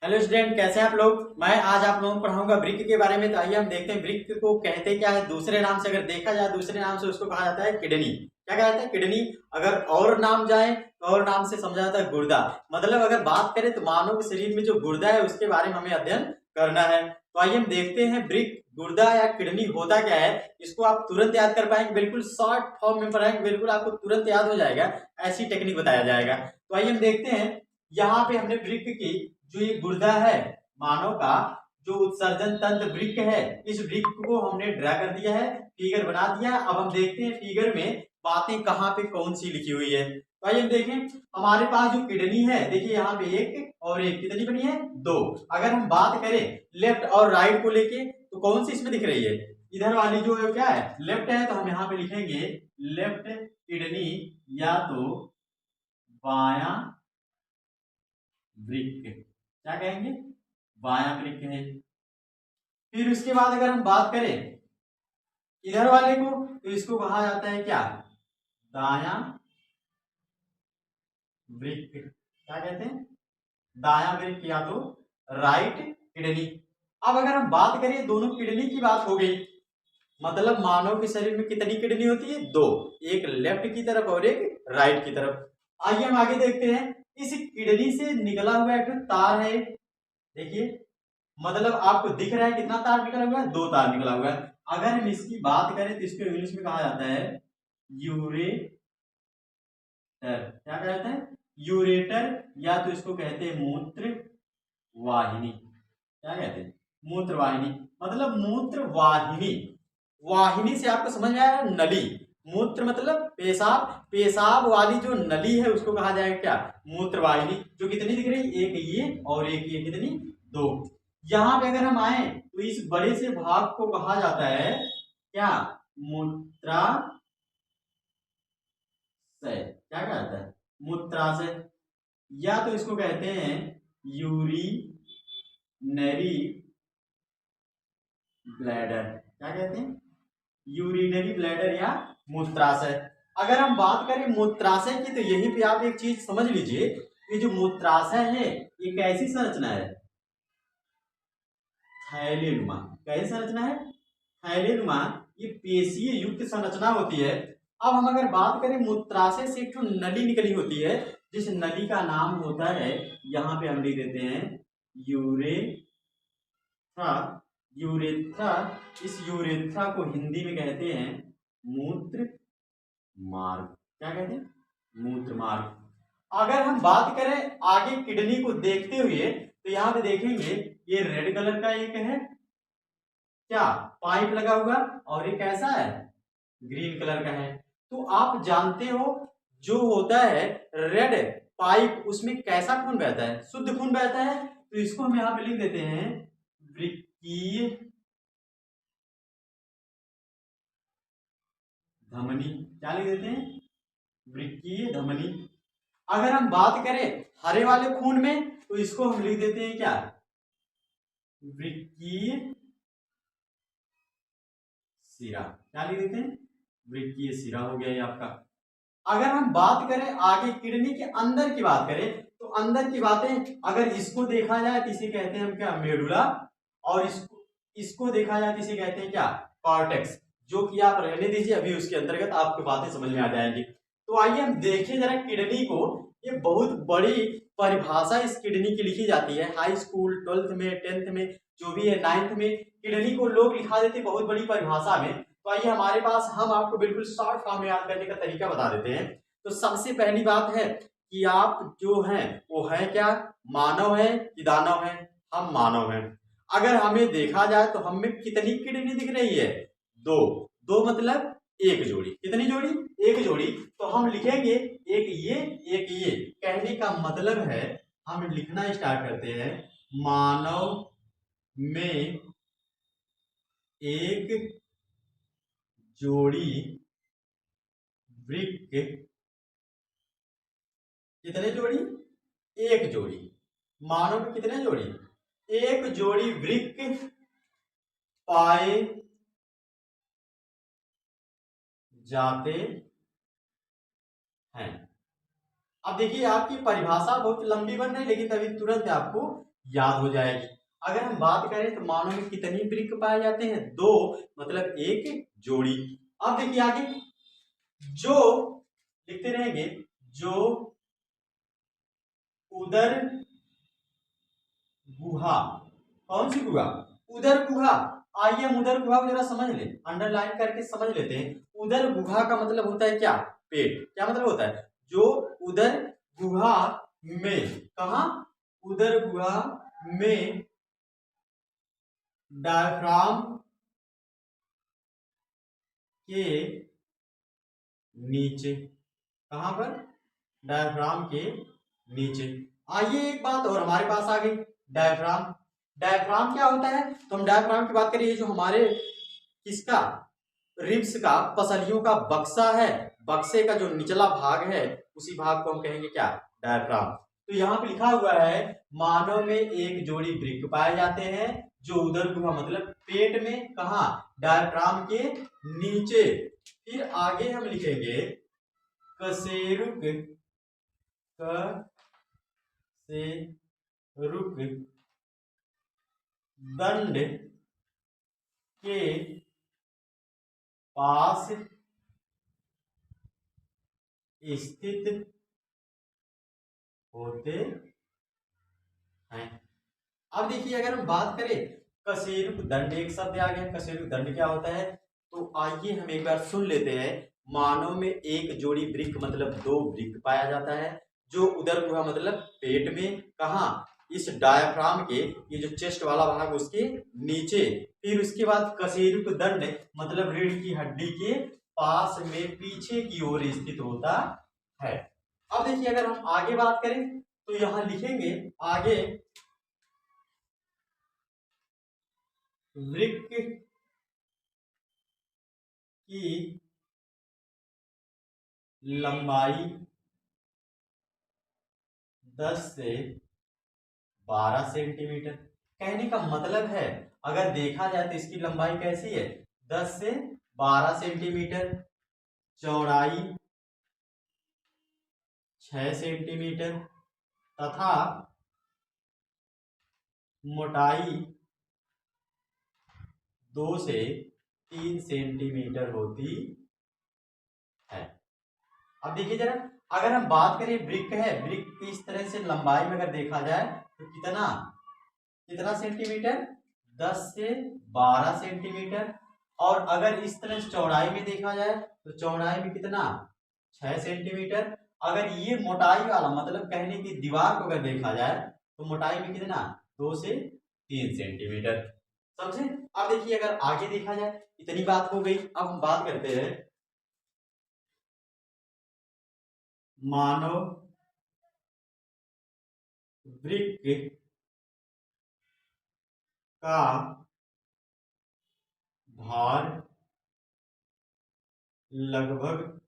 Hello student, कैसे हैं आप लोग। मैं आज आप लोगों को पढ़ाऊंगा वृक्क के बारे में। तो आइए हम देखते हैं वृक्क को कहते क्या है। दूसरे नाम से अगर देखा जाए, दूसरे नाम से उसको कहा जाता है किडनी। क्या कहा जाता है? किडनी। अगर और नाम जाए तो और नाम से समझा जाता है गुर्दा। मतलब अगर बात करें तो मानव के शरीर में जो गुर्दा है उसके बारे में हमें अध्ययन करना है। तो आइए हम देखते हैं वृक्क, गुर्दा या किडनी होता क्या है। इसको आप तुरंत याद कर पाएंगे, बिल्कुल शॉर्ट फॉर्म में पढ़ाएंगे, बिल्कुल आपको तुरंत याद हो जाएगा। ऐसी टेक्निक बताया जाएगा। तो आइए हम देखते हैं। यहाँ पे हमने वृक्क की जो ये गुर्दा है मानव का, जो उत्सर्जन तंत्र वृक्क है, इस वृक्क को हमने ड्रा कर दिया है, फिगर बना दिया है। अब हम देखते हैं फिगर में बातें कहाँ पे कौन सी लिखी हुई है। तो आइए हम देखें। हमारे पास जो किडनी है, देखिए यहाँ पे एक और एक कितनी बनी है? दो। अगर हम बात करें लेफ्ट और राइट को लेके तो कौन सी इसमें दिख रही है? इधर वाली जो है क्या है? लेफ्ट है, तो हम यहाँ पे लिखेंगे लेफ्ट किडनी या तो बायां वृक्क। क्या कहेंगे? बायां वृक्क है। फिर उसके बाद अगर हम बात करें इधर वाले को तो इसको कहा जाता है क्या? दायां वृक्क। क्या कहते हैं? दायां वृक्क या तो राइट किडनी। अब अगर हम बात करें, दोनों किडनी की बात हो गई, मतलब मानव के शरीर में कितनी किडनी होती है? दो। एक लेफ्ट की तरफ और एक राइट की तरफ। आइए हम आगे देखते हैं। इस किडनी से निकला हुआ एक तार है, देखिए। मतलब आपको दिख रहा है कितना तार निकला हुआ है? दो तार निकला हुआ है। अगर हम इसकी बात करें तो इसको इंग्लिश में कहा जाता है यूरेटर। क्या कहते हैं? यूरेटर, या तो इसको कहते हैं मूत्र वाहिनी। क्या कहते हैं? मूत्र वाहिनी। मतलब मूत्र वाहिनी। वाहिनी से आपको समझ में आया? नली। मूत्र मतलब पेशाब, पेशाब वाली जो नली है उसको कहा जाएगा क्या? मूत्र वाहिनी। जो कितनी दिख रही? एक ये और एक ये, कितनी? दो। यहां पे अगर हम आए तो इस बड़े से भाग को कहा जाता है क्या? मूत्राशय। क्या कहता है? मूत्राशय। या तो इसको कहते हैं यूरिनरी ब्लैडर। क्या कहते हैं? यूरिनरी ब्लैडर या मूत्राशय। अगर हम बात करें मूत्राशय की तो यहीं पे आप एक चीज समझ लीजिए। ये जो मूत्राशय है ये कैसी संरचना है? थैलेनुमा। कैसी संरचना है? थैलेनुमा। ये पेशीय युक्त संरचना होती है। अब हम अगर बात करें मूत्राशय से एक तो नली निकली होती है, जिस नली का नाम होता है, यहां पे हम लिख देते हैं यूरेथ्रा। यूरेथ्रा। इस यूरेथ्रा को हिंदी में कहते हैं मूत्र मार्ग। क्या कहते हैं? मूत्र मार्ग। अगर हम बात करें आगे किडनी को देखते हुए तो यहां पे देखेंगे ये रेड कलर का एक है क्या? पाइप लगा हुआ, और ये कैसा है? ग्रीन कलर का है। तो आप जानते हो जो होता है रेड पाइप, उसमें कैसा खून बहता है? शुद्ध खून बहता है। तो इसको हम यहां पे लिख देते हैं वृक्कीय धमनी। क्या लिख देते हैं? वृक्कीय धमनी। अगर हम बात करें हरे वाले खून में तो इसको हम लिख देते हैं क्या? वृक्कीय सिरा। क्या लिख देते हैं? वृक्कीय सिरा हो गया ये आपका। अगर हम बात करें आगे किडनी के अंदर की बात करें तो अंदर की बातें अगर इसको देखा जाए तो इसे कहते हैं हम क्या? मेडुला। और इसको देखा जाए तो इसे कहते हैं क्या? कॉर्टेक्स। जो कि आप रहने दीजिए, अभी उसके अंतर्गत आपको बातें समझ में आ जाएंगी। तो आइए हम देखें जरा किडनी को। ये बहुत बड़ी परिभाषा इस किडनी की लिखी जाती है हाई स्कूल, 12th में, 10th में, जो भी है 9th में। किडनी को लोग लिखा देते बहुत बड़ी परिभाषा में। तो आइए हमारे पास, हम आपको बिल्कुल शॉर्ट फॉर्म में याद करने का तरीका बता देते हैं। तो सबसे पहली बात है कि आप जो हैं वो है क्या? मानव है कि दानव है? हम मानव हैं। अगर हमें देखा जाए तो हमें कितनी किडनी दिख रही है? दो। दो मतलब एक जोड़ी। कितनी जोड़ी? एक जोड़ी। तो हम लिखेंगे एक ये एक ये। कहने का मतलब है हम लिखना स्टार्ट करते हैं मानव में एक जोड़ी वृक्क। कितने जोड़ी? एक जोड़ी। मानव में कितने जोड़ी? एक जोड़ी वृक्क पाए जाते हैं। अब देखिए आपकी परिभाषा बहुत लंबी बन रही है, लेकिन तभी तुरंत आपको याद हो जाएगी। अगर हम बात करें तो मानव में कितनी वृक्क पाए जाते हैं? 2, मतलब एक जोड़ी। अब देखिए आगे, जो लिखते रहेंगे, जो उदर गुहा, कौन सी गुहा? उदर गुहा। आइए हम उदर गुहा को जरा समझ ले, अंडरलाइन करके समझ लेते हैं। उदर गुहा का मतलब होता है क्या? पेट। क्या मतलब होता है? जो उदर गुहा में, कहा? उदर गुहा में डायफ्राम के नीचे, कहां पर? डायफ्राम के नीचे। आइए एक बात और हमारे पास आ गई, डायफ्राम। डायफ्राम क्या होता है? तो हम डायफ्राम की बात करिए, जो हमारे किसका, रिब्स का, पसलियों का बक्सा है, बक्से का जो निचला भाग है, उसी भाग को हम कहेंगे क्या? डायफ्राम। तो यहाँ पे लिखा हुआ है, मानव में एक जोड़ी वृक्क पाए जाते हैं, जो उदर गुहा मतलब पेट में, कहा? डायफ्राम के नीचे। फिर आगे हम लिखेंगे कशेरुक, कशेरुक दंड के पास स्थित होते हैं। अब देखिए, अगर हम बात करें, कशेरुक दंड एक शब्द आ गया, कशेरुक दंड क्या होता है? तो आइए हम एक बार सुन लेते हैं। मानव में एक जोड़ी वृक्क मतलब 2 वृक्क पाया जाता है, जो उदर गुहा मतलब पेट में, कहा? इस डायफ्राम के, ये जो चेस्ट वाला भाग उसके नीचे। फिर उसके बाद कशेरुक दंड मतलब रीढ़ की हड्डी के पास में पीछे की ओर स्थित होता है। अब देखिए, अगर हम आगे बात करें तो यहां लिखेंगे आगे, वृक्क की लंबाई 10 से 12 सेंटीमीटर। कहने का मतलब है, अगर देखा जाए तो इसकी लंबाई कैसी है? 10 से 12 सेंटीमीटर, चौड़ाई 6 सेंटीमीटर तथा मोटाई 2 से 3 सेंटीमीटर होती है। अब देखिए जरा, अगर हम बात करें, वृक्क है, वृक्क की इस तरह से लंबाई में अगर देखा जाए तो कितना कितना सेंटीमीटर? 10 से 12 सेंटीमीटर। और अगर इस तरह से चौड़ाई में देखा जाए तो चौड़ाई में कितना? 6 सेंटीमीटर। अगर ये मोटाई वाला मतलब कहने की दीवार को अगर देखा जाए तो मोटाई में कितना? 2 से 3 सेंटीमीटर। समझे? अब देखिए, अगर आगे देखा जाए, इतनी बात हो गई। अब हम बात करते हैं मानव वृक्क का भार लगभग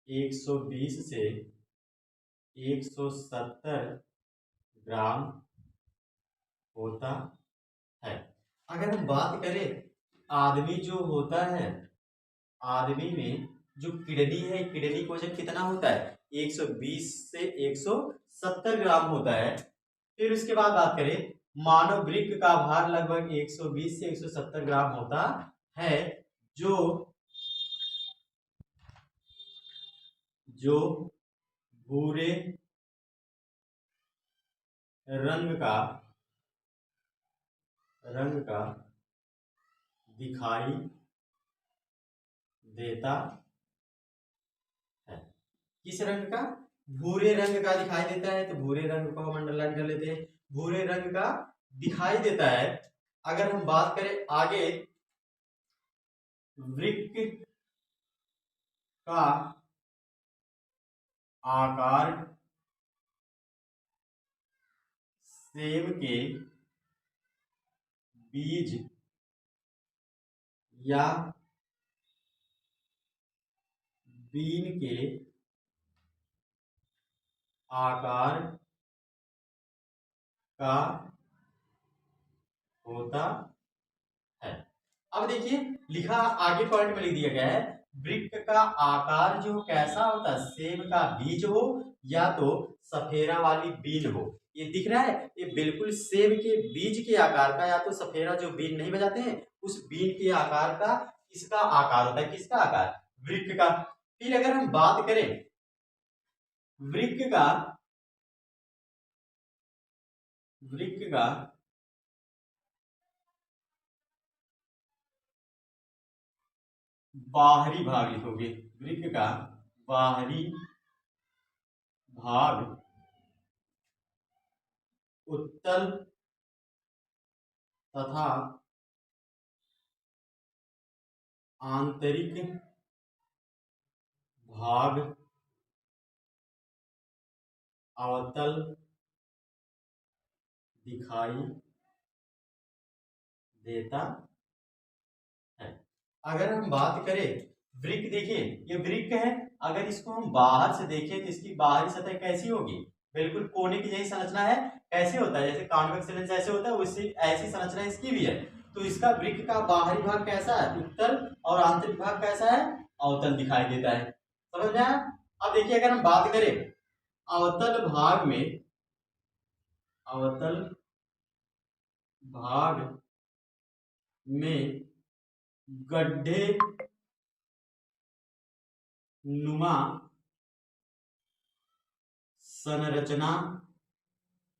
120 से 170 ग्राम होता है। अगर हम बात करें, आदमी जो होता है, आदमी में जो किडनी है, किडनी का वजन कितना होता है? 120 से 170 ग्राम होता है। फिर उसके बाद बात करें, मानव वृक्क का भार लगभग 120 से 170 ग्राम होता है, जो जो भूरे रंग का दिखाई देता है। किस रंग का? भूरे रंग का दिखाई देता है। तो भूरे रंग को हम अंडरलाइन कर लेते हैं, भूरे रंग का दिखाई देता है। अगर हम बात करें आगे, वृक्क का आकार सेब के बीज या बीन के आकार का होता है। अब देखिए, लिखा आगे पॉइंट में लिख दिया गया है, वृक्क का आकार जो कैसा होता है, सेब का बीज हो या तो सफेरा वाली बीन हो। ये दिख रहा है, ये बिल्कुल सेब के बीज के आकार का, या तो सफेरा जो बीन नहीं बजाते हैं उस बीन के आकार का इसका आकार होता है। किसका आकार? वृक्क का। फिर अगर हम बात करें वृक्क का, वृक्क का बाहरी भाग लिखोगे, वृक्क का बाहरी भाग उत्तल तथा आंतरिक भाग अवतल दिखाई देता है। अगर हम बात करें वृक्क, देखिए ये वृक्क है, अगर इसको हम बाहर से देखें तो इसकी बाहरी सतह कैसी होगी? बिल्कुल कोने की जैसी संरचना है। कैसे होता है? जैसे कॉन्वेक्स लेंस जैसे होता है उससे ऐसी संरचना इसकी भी है। तो इसका वृक्क का बाहरी भाग कैसा है? उत्तल, और आंतरिक भाग कैसा है? अवतल दिखाई देता है। समझ में आया? अब देखिए अगर हम बात करें अवतल भाग में, अवतल भाग में गड्ढे नुमा संरचना,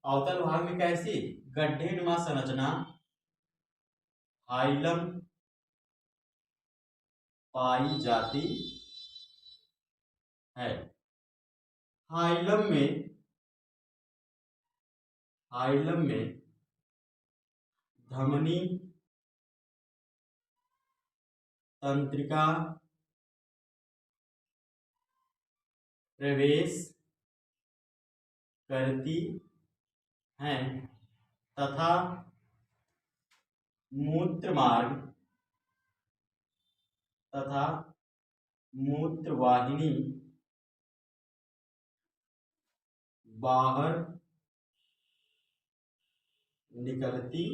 अवतल भाग में कैसी? गड्ढे नुमा संरचना हाइलम पाई जाती है। हाइलम में, हाइलम में धमनी तंत्रिका प्रवेश करती हैं तथा मूत्रमार्ग तथा मूत्रवाहिनी बाहर निकलती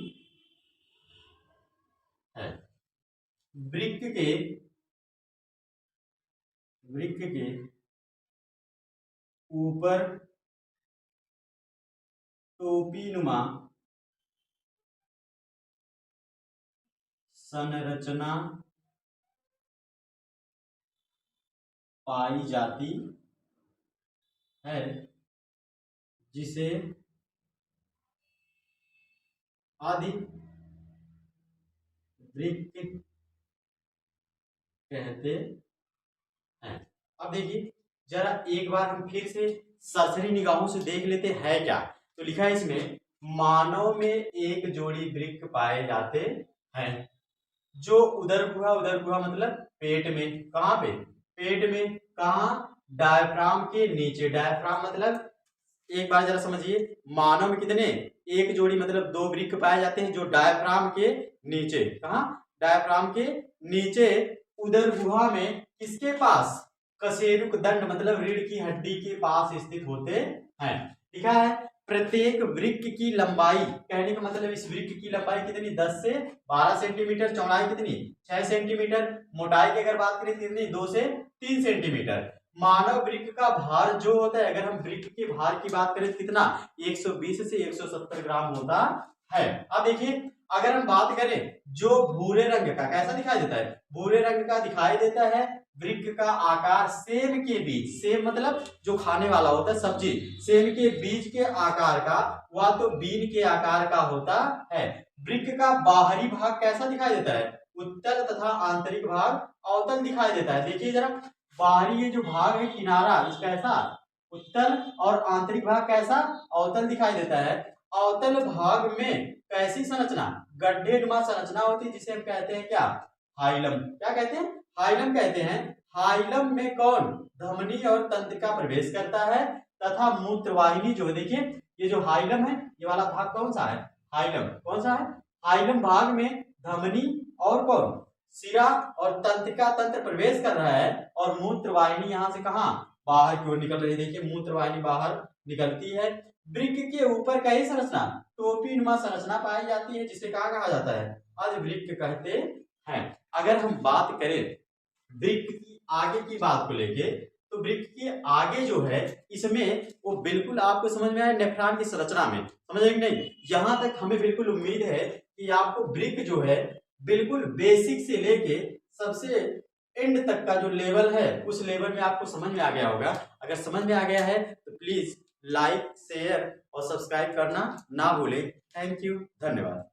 है। वृक्क के, वृक्क के ऊपर टोपीनुमा संरचना पाई जाती है जिसे आदि वृक्क कहते हैं। अब देखिए जरा एक बार हम फिर से सरसरी निगाहों से देख लेते हैं क्या। तो लिखा है इसमें, मानव में एक जोड़ी वृक्क पाए जाते हैं जो उदर गुहा मतलब पेट में। कहाँ पे? पेट में। कहाँ? डायफ्राम के नीचे। डायफ्राम मतलब, एक बार जरा समझिए, मानव में कितने? एक जोड़ी मतलब दो वृक्क पाए जाते हैं जो डायफ्राम के नीचे। कहाँ? डायफ्राम के नीचे उदर गुहा में। किसके पास? कशेरुक दंड मतलब रीढ़ की हड्डी के पास स्थित होते हैं। लिखा है प्रत्येक वृक्क की लंबाई, कहने का मतलब इस वृक्क की लंबाई कितनी? 10 से 12 सेंटीमीटर। चौड़ाई कितनी? 6 सेंटीमीटर। मोटाई की अगर बात करें कितनी? 2 से 3 सेंटीमीटर। मानव वृक्क का भार जो होता है, अगर हम वृक्क के भार की बात करें तो कितना? 120 से 170 ग्राम होता है। अब देखिए अगर हम बात करें जो भूरे रंग का, कैसा दिखाई देता है? भूरे रंग का दिखाई देता है। वृक्क का आकार सेब के बीज, सेब मतलब जो खाने वाला होता है सब्जी, सेब के बीज के आकार का, वह तो बीन के आकार का होता है। वृक्क का बाहरी भाग कैसा दिखाई देता है? उत्तल तथा आंतरिक भाग अवतल दिखाई देता है। देखिए जरा, बाहरी ये जो भाग है किनारा, इसका ऐसा उत्तल, और आंतरिक भाग कैसा? अवतल दिखाई देता है। अवतल भाग में कैसी संरचना? गड्ढे नुमा संरचना होती है जिसे हम कहते हैं क्या? हाइलम। क्या कहते हैं? हाइलम कहते हैं। हाइलम में कौन? धमनी और तंत्रिका प्रवेश करता है तथा मूत्रवाहिनी जो है, देखिए ये जो हाइलम है, ये वाला भाग कौन सा है? हाइलम। कौन सा है? हाइलम भाग में धमनी और कौन? शिरा और तंत्रिका तंत्र प्रवेश कर रहा है, और मूत्रवाहिनी यहां से कहां? बाहर की ओर निकल रही है। देखिए मूत्रवाहिनी बाहर निकलती है। वृक्क के ऊपर कैसी संरचना? टोपीनुमा संरचना पाई जाती है जिसे कहा जाता है? आज वृक्क कहते हैं। अगर हम बात करें वृक्क की आगे की बात को लेके, तो वृक्क के आगे जो है इसमें वो बिल्कुल आपको समझ में आया नेफ्रॉन की संरचना में, समझ रहे कि नहीं। यहां तक हमें बिल्कुल उम्मीद है कि आपको वृक्क जो है बिल्कुल बेसिक से लेके सबसे एंड तक का जो लेवल है उस लेवल में आपको समझ में आ गया होगा। अगर समझ में आ गया है तो प्लीज लाइक, शेयर और सब्सक्राइब करना ना भूलें। थैंक यू, धन्यवाद।